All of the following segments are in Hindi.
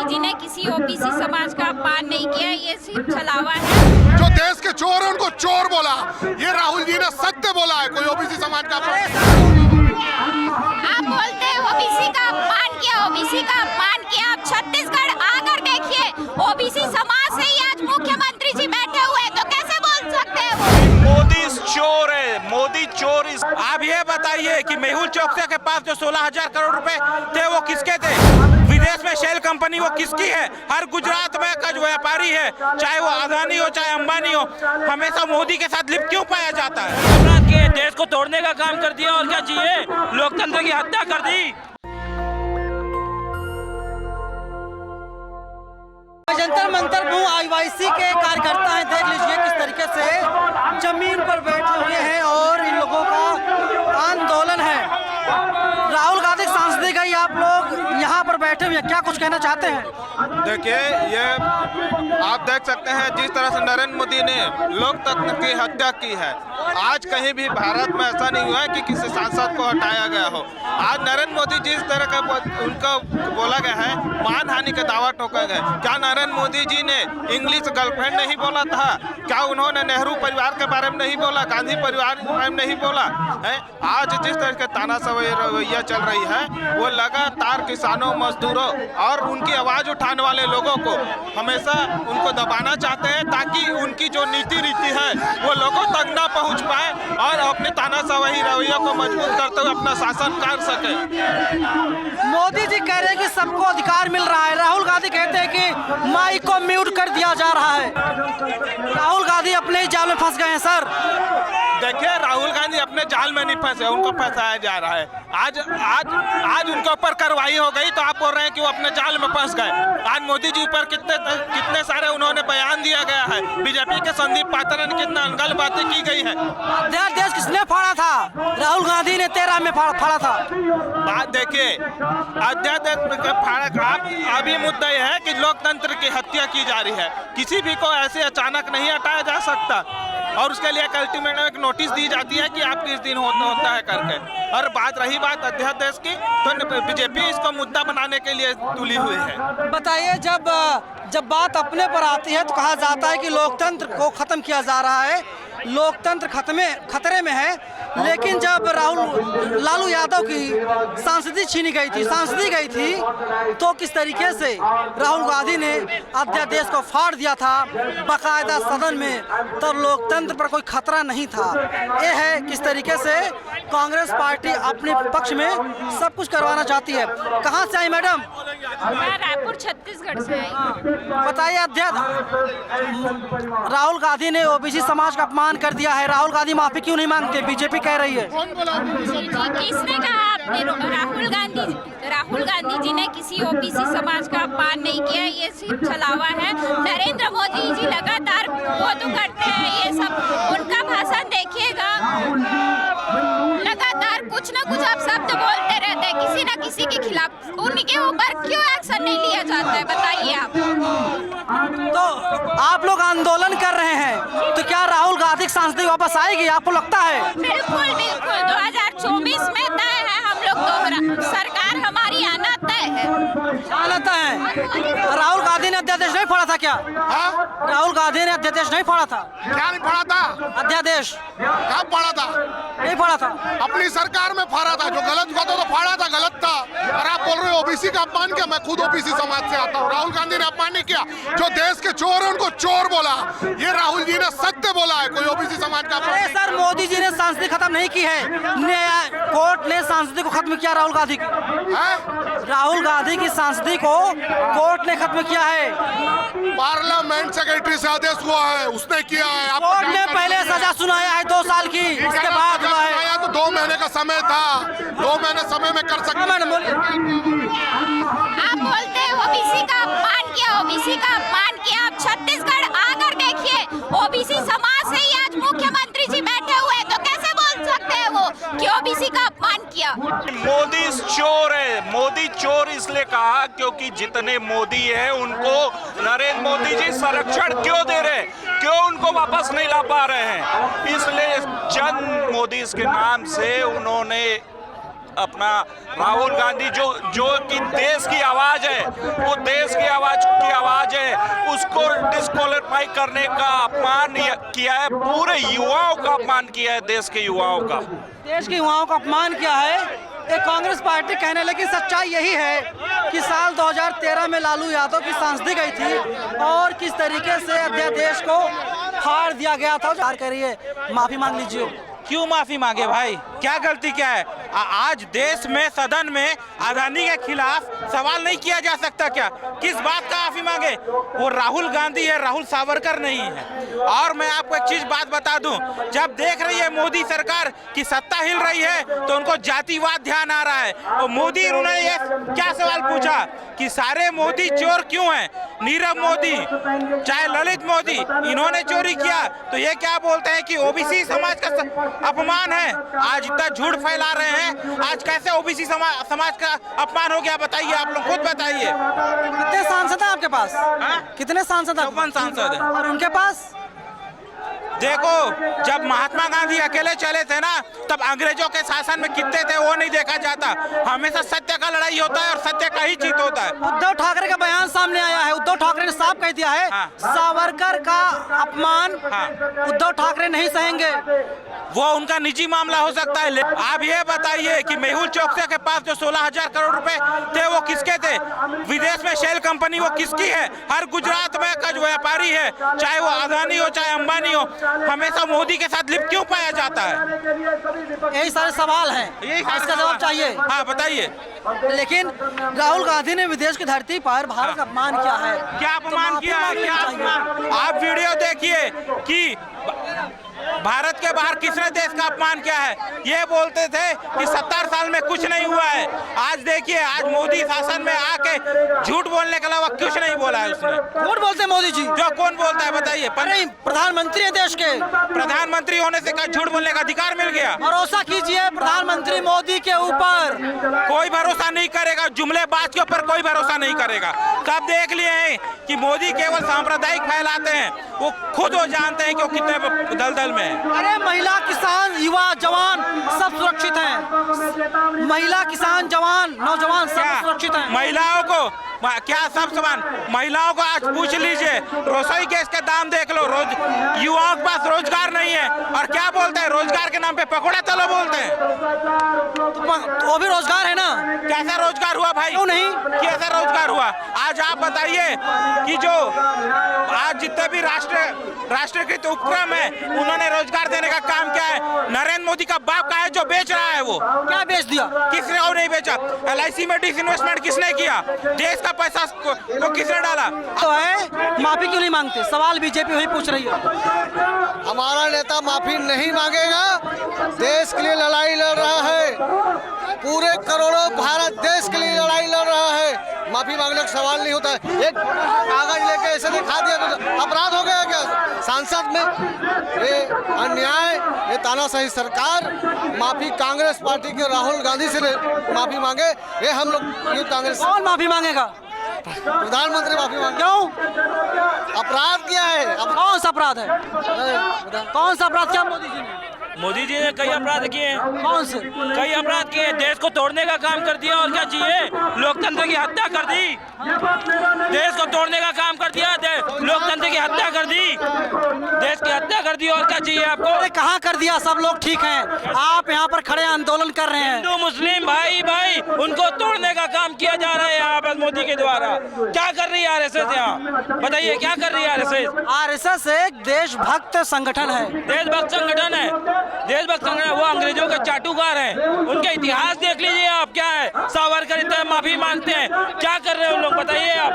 गांधी जी ने किसी ओबीसी समाज का अपमान नहीं किया, ये सिर्फ छलावा है। जो देश के चोर है उनको चोर बोला, ये राहुल जी ने सत्य बोला है। कोई ओबीसी समाज का आप बोलते हैं ओबीसी का अपमान किया, ओबीसी का अपमान किया। आप छत्तीसगढ़ आकर देखिए, ओबीसी समाज से ही आज मुख्यमंत्री जी बैठे हुए, तो कैसे बोल सकते हैं वो? मोदी चोर है, मोदी चोर। आप ये बताइए कि मेहुल चोकसी के पास जो 16,000 करोड़ रुपए थे वो किसके थे? विदेश में शेल कंपनी वो किसकी है? हर गुजरात में का जो व्यापारी है, चाहे वो अदानी हो चाहे अंबानी हो, हमेशा मोदी के साथ लिप्त क्यों पाया जाता है? अपराध के देश को तोड़ने का काम कर दिया और क्या चाहिए? लोकतंत्र की हत्या कर दी। जंतर मंतर में आईवाईसी के कार्यकर्ता हैं, देख लीजिए किस तरीके से जमीन पर बैठे हुए हैं और इन लोगों का आंदोलन है। राहुल गांधी सांसद गई, आप लोग यहाँ पर बैठे हुए हैं, क्या कुछ कहना चाहते हैं? देखिए, ये आप देख सकते हैं जिस तरह से नरेंद्र मोदी ने लोकतंत्र की हत्या की है। आज कहीं भी भारत में ऐसा नहीं हुआ है कि किसी सांसद को हटाया गया हो। आज नरेंद्र मोदी जिस तरह का उनका बोला गया है, मानहानि का दावा ठोका गया। क्या नरेंद्र मोदी जी ने इंग्लिश गर्लफ्रेंड नहीं बोला था? क्या उन्होंने नेहरू परिवार के बारे में नहीं बोला, गांधी परिवार के बारे में नहीं बोला है? आज जिस तरह के तानाशाही रवैया चल रही है, वो लगातार किसानों, मजदूरों और उनकी आवाज उठाने वाले लोगों को हमेशा उनको दबाना चाहते हैं, ताकि उनकी जो नीति रीति है वो लोगों तक ना पहुंच पाए और अपने तानाशाही रवैया को मजबूत करते हुए अपना शासन कर सके। मोदी जी कह रहे हैं कि सबको अधिकार मिल रहा है, राहुल गांधी कहते हैं कि माइक को म्यूट कर दिया जा रहा है। राहुल गांधी अपने ही जाल में फंस गए हैं सर। देखिए, राहुल गांधी अपने जाल में नहीं फंसे, उनको फंसाया जा रहा है। आज आज आज उनके ऊपर कार्रवाई हो गई तो आप बोल रहे हैं कि वो अपने जाल में फंस गए। आज मोदी जी ऊपर कितने सारे उन्होंने बयान दिया गया है। बीजेपी के संदीप पात्रा ने कितना अनगल बातें की गई है। अध्यादेश किसने फाड़ा था? राहुल गांधी ने 13 में फाड़ा था। बात देखिए, अध्यादेश का फाड़ा, अभी मुद्दा यह है कि लोकतंत्र की हत्या की जा रही है। किसी भी को ऐसे अचानक नहीं हटाया जा सकता और उसके लिए एक अल्टीमेटम, एक नोटिस दी जाती है कि आप किस दिन होता है करके। और बात रही बात अध्यादेश की, तो बीजेपी इसको मुद्दा बनाने के लिए तुली हुई है। बताइए, जब बात अपने पर आती है तो कहा जाता है कि लोकतंत्र को खत्म किया जा रहा है, लोकतंत्र खतरे में है। लेकिन जब लालू यादव की सांसदी छीनी गई थी, तो किस तरीके से राहुल गांधी ने अध्यादेश को फाड़ दिया था बाकायदा सदन में, तब लोकतंत्र पर कोई खतरा नहीं था। ये है किस तरीके से कांग्रेस पार्टी अपने पक्ष में सब कुछ करवाना चाहती है। कहाँ से आई मैडम? मैं रायपुर छत्तीसगढ़ से आई। बताइए, राहुल गांधी ने ओबीसी समाज का अपमान कर दिया है, राहुल गांधी माफी क्यों नहीं मांगते? बीजेपी कह रही है। किसने कहा? आपने? राहुल गांधी जी ने किसी ओबीसी समाज का अपमान नहीं किया, ये सिर्फ छलावा है। नरेंद्र मोदी जी लगातार वो तो करते हैं, ये सब उनका भाषण देखिएगा, लगातार कुछ न कुछ आप शब्द बोलते रहते हैं किसी न किसी के खिलाफ। उनके ऊपर क्यों एक्शन नहीं लिया जाता है, बताइए आप। तो आप लोग आंदोलन कर रहे हैं, तो क्या राहुल गांधी की सांसदी वापस आएगी, आपको लगता है? बिल्कुल बिल्कुल, 2024 में तय है, हम लोग सरकार हमारी आना तय है। राहुल गांधी ने अध्यादेश नहीं फाड़ा था क्या? राहुल गांधी ने अध्यादेश नहीं फाड़ा था? क्या नहीं फाड़ा था? अध्यादेश कब फाड़ा था? नहीं फाड़ा था, अपनी सरकार में फाड़ा था। जो गलत हुआ तो फाड़ा था, गलत था। और आप बोल रहे हो ओबीसी का अपमान किया? मैं खुद ओबीसी समाज से आता हूँ। राहुल गांधी ने अपमान नहीं किया। जो देश के चोर है उनको चोर बोला, ये राहुल जी ने सत्य बोला है। कोई ओबीसी समाज का अरे सर, मोदी जी ने सांसदी खत्म नहीं की है, कोर्ट ने सांसदी को खत्म किया। राहुल गांधी की सांसदी को कोर्ट ने खत्म किया है। पार्लियामेंट सेक्रेटरी से आदेश हुआ है, उसने किया है। कोर्ट ने पहले सजा सुनाया है 2 साल की, उसके बाद हुआ है। तो 2 महीने का समय था, 2 महीने समय में कर सकते। आप बोलते हैं ओबीसी का अपमान किया, ओबीसी का अपमान किया। आप छत्तीसगढ़ आकर देखिए, ओबीसी समाज से ही आज मुख्यमंत्री जी बैठे हुए, तो कैसे बोल सकते हैं वो कि ओबीसी का अपमान किया? मोदी चोर है, मोदी चोर इसलिए कहा क्योंकि जितने मोदी है उनको नरेंद्र मोदी जी संरक्षण क्यों दे रहे, क्यों उनको वापस नहीं ला पा रहे हैं? इसलिए जन मोदी के नाम से उन्होंने अपना राहुल गांधी जो कि देश की आवाज है, वो देश की आवाज है, उसको डिस्क्वालीफाई करने का अपमान किया है, पूरे युवाओं का अपमान किया है, देश के युवाओं का। देश के युवाओं का अपमान किया है ये कांग्रेस पार्टी कहने लगी। सच्चाई यही है कि साल 2013 में लालू यादव की सांसदी गई थी और किस तरीके से अध्यादेश को फाड़ दिया गया था। करिए, माफी मांग लीजिए। क्यों माफी मांगे भाई, क्या गलती क्या है? आज देश में सदन में अदानी के खिलाफ सवाल नहीं किया जा सकता क्या? किस बात का माफी मांगे? वो राहुल गांधी है, राहुल सावरकर नहीं है। और मैं आपको एक चीज बात बता दूं, जब देख रही है मोदी सरकार की सत्ता हिल रही है तो उनको जातिवाद ध्यान आ रहा है। और मोदी, उन्होंने ये क्या सवाल पूछा कि सारे मोदी चोर क्यों हैं? नीरव मोदी चाहे ललित मोदी, इन्होंने चोरी किया तो ये क्या बोलते हैं कि ओबीसी समाज का अपमान है। आज इतना झूठ फैला रहे हैं, आज कैसे ओबीसी समाज का अपमान हो गया बताइए, आप लोग खुद बताइए। कितने सांसद हैं आपके पास? कितने सांसद हैं? 54 सांसद हैं। और उनके पास देखो, जब महात्मा गांधी अकेले चले थे ना, तब अंग्रेजों के शासन में कितने थे वो नहीं देखा जाता। हमेशा सत्य का लड़ाई होता है और सत्य का ही जीत होता है। उद्धव ठाकरे का बयान सामने आया है। उद्धव ठाकरे ने साफ कह दिया है, सावरकर का अपमान उद्धव ठाकरे नहीं सहेंगे। वो उनका निजी मामला हो सकता है। आप ये बताइए कि मेहुल चोकसी के पास जो 16,000 करोड़ रुपए थे वो किसके थे? विदेश में शेल कंपनी वो किसकी है? हर गुजरात में का जो व्यापारी है, चाहे वो अदानी हो चाहे अंबानी हो, हमेशा मोदी के साथ लिप्त क्यों पाया जाता है? यही सारे सवाल हैं, इसका जवाब चाहिए। हाँ बताइए। लेकिन राहुल गांधी ने विदेश की धरती पर भारत का अपमान किया है। क्या अपमान किया है? क्या अपमान? आप वीडियो देखिए कि भारत के बाहर किसने देश का अपमान किया है। ये बोलते थे कि 70 साल में कुछ नहीं हुआ है। आज देखिए, आज मोदी शासन में आके झूठ बोलने के अलावा कुछ नहीं बोला है उसने। झूठ बोलते मोदी जी? जो कौन बोलता है बताइए? प्रधानमंत्री है देश के। प्रधानमंत्री होने से क्या झूठ बोलने का अधिकार मिल गया? भरोसा कीजिए प्रधानमंत्री मोदी के ऊपर। कोई भरोसा नहीं करेगा, जुमलेबाज के ऊपर कोई भरोसा नहीं करेगा। सब देख लिए हैं कि मोदी केवल सांप्रदायिक फैलाते हैं, वो खुद वो जानते हैं कि वो कितने दलदल में है। अरे महिला, किसान, युवा, जवान सब सुरक्षित हैं। महिला, किसान, जवान, नौजवान सब सुरक्षित हैं। महिलाओं को क्या सब समान? महिलाओं को आज पूछ लीजिए, रसोई गैस के दाम देख लो। युवाओं के पास रोजगार नहीं है और क्या बोलते हैं? रोजगार के नाम पे पकौड़ा तलो बोलते हैं। तो वो भी रोजगार है ना? कैसा रोजगार हुआ भाई? क्यों नहीं? कैसा रोजगार हुआ? आज आप बताइए कि जो आज जितने भी राष्ट्रीयकृत उपक्रम है, उन्होंने रोजगार देने का काम किया है। नरेंद्र मोदी का बाप का है जो बेच रहा है। वो क्या बेच दिया? किसने और नहीं बेचा? LIC में डिसइन्वेस्टमेंट किसने किया? देश का पैसा को किसने डाला? तो है, माफी क्यों नहीं मांगते? सवाल बीजेपी वही पूछ रही है। हमारा नेता माफी नहीं मांगेगा। देश के लिए लड़ाई लड़ रहा है, पूरे करोड़ों भारत देश के लिए लड़ाई लड़ रहा है। माफी मांगने का सवाल नहीं होता है। एक कागज लेके ऐसे दिखा दिया तो अपराध हो गया क्या सांसद में? ये अन्याय, ये तानाशाही सरकार। माफी कांग्रेस पार्टी के राहुल गांधी से माफी मांगे। ये हम लोग यूथ कांग्रेस। कौन माफी मांगेगा? प्रधानमंत्री माफी मांगे। क्यों? अपराध किया है। अब कौन सा अपराध है? कौन सा अपराध किया मोदी जी ने? मोदी जी ने कई अपराध किए हैं। कौन से? कई अपराध किए, देश को तोड़ने का काम कर दिया। और क्या चाहिए? लोकतंत्र की हत्या कर दी, देश को तोड़ने का काम कर दिया, लोकतंत्र की हत्या कर दी, देश की हत्या कर दी। और क्या चाहिए आपको? अरे कहाँ कर दिया? सब लोग ठीक हैं, आप यहाँ पर खड़े आंदोलन कर रहे हैं। हिंदू मुस्लिम भाई उनको तोड़ने का काम किया जा रहा है यहाँ पर मोदी के द्वारा। क्या कर रही है RSS यहाँ? बताइए क्या कर रही है RSS? RSS एक देशभक्त संगठन है। देशभक्त संगठन है, देशभक्त संगठन। वो अंग्रेजों के चाटुकार हैं। उनके इतिहास देख लीजिए आप, क्या है? सावरकर इतना माफी मांगते हैं, क्या कर रहे हैं उन लोग? बताइए आप।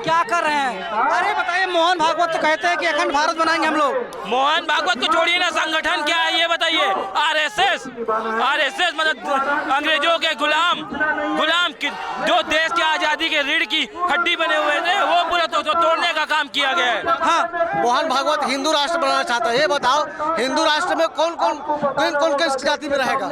क्या कर रहे हैं? अरे बताइए, मोहन भागवत तो कहते हैं कि अखंड भारत बनाएंगे हम लोग। मोहन भागवत को छोड़िए ना, संगठन क्या है ये बताइए। RSS मतलब अंग्रेजों के गुलाम जो देश की आजादी के रीढ़ की हड्डी बने हुए थे वो पूरा तोड़ने का काम किया गया है। हाँ, मोहन भागवत हिंदू राष्ट्र बनाना चाहता है। ये बताओ, हिंदू राष्ट्र में कौन कौन किस जाति में रहेगा,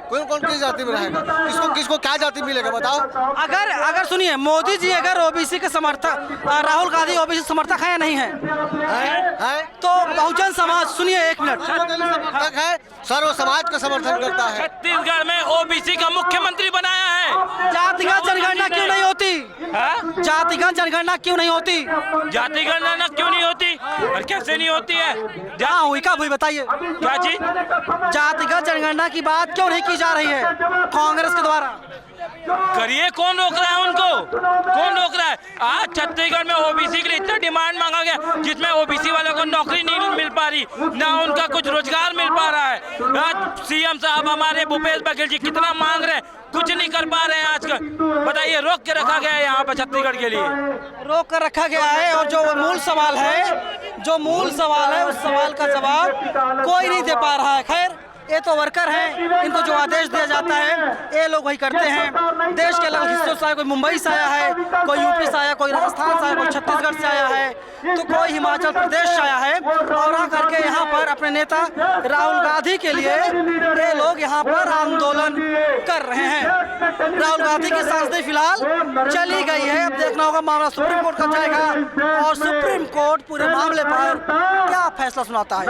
कौन कौन किस जाति में रहेगा, किसको क्या जाति मिलेगा बताओ। अगर सुनिए, मोदी जी अगर ओबीसी के समर्थक, राहुल गांधी ओबीसी समर्थक है या नहीं है? तो बहुजन समाज, सुनिए एक मिनट, समर्थक है, सर्व समाज का समर्थन करता है। छत्तीसगढ़ में ओबीसी का मुख्यमंत्री बनाया है। जातिगत जनगणना क्यों नहीं होती? जातिगत जनगणना क्यों नहीं होती? जातिगत जनगणना क्यों नहीं होती और कैसे नहीं होती है? जहाँ हुई का बताइए, क्या चीज? जातिगत जनगणना की बात क्यों नहीं की जा रही है कांग्रेस के द्वारा? करिए, कौन रोक रहा है उनको? कौन रोक रहा है? आज छत्तीसगढ़ में ओबीसी के लिए इतना डिमांड मांगा गया जिसमें ओबीसी वालों को नौकरी नहीं मिल पा रही, ना उनका कुछ रोजगार मिल पा रहा है। आज सीएम साहब हमारे भूपेश बघेल जी कितना मांग रहे हैं, कुछ नहीं कर पा रहे हैं। आजकल बताइए, रोक के रखा गया है यहाँ पर छत्तीसगढ़ के लिए, रोक कर रखा गया है। और जो मूल सवाल है उस सवाल का जवाब कोई नहीं दे पा रहा है। खैर, ये तो वर्कर हैं, इनको जो आदेश दिया जाता है ये लोग वही करते हैं। देश के अलग हिस्सों से आया, कोई मुंबई से आया है, कोई यूपी से आया, कोई राजस्थान से आया, कोई छत्तीसगढ़ से आया है, तो कोई हिमाचल प्रदेश से आया है, और आकर के यहाँ पर अपने नेता राहुल गांधी के लिए ये लोग यहाँ पर आंदोलन कर रहे हैं। राहुल गांधी की सांसदें फिलहाल चली गई है। अब देखना होगा मामला सुप्रीम कोर्ट कब जाएगा और सुप्रीम कोर्ट पूरे मामले पर क्या फैसला सुनाता है।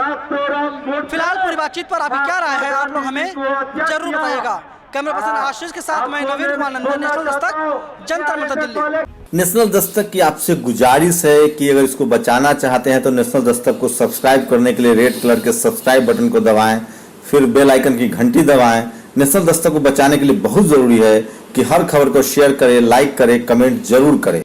फिलहाल पूरी बातचीत पर अभी क्या है आप लोग हमें जरूर बताइएगा। कैमरा पर्सन आशीष के साथ मैं नवीन कुमार नंदन, नेशनल दस्तक, जंतर मंतर, दिल्ली। नेशनल दस्तक की आपसे गुजारिश है कि अगर इसको बचाना चाहते हैं तो नेशनल दस्तक को सब्सक्राइब करने के लिए रेड कलर के सब्सक्राइब बटन को दबाएं, फिर बेल आइकन की घंटी दबाएं। नेशनल दस्तक को बचाने के लिए बहुत जरूरी है कि हर खबर को शेयर करें, लाइक करें, कमेंट जरूर करें।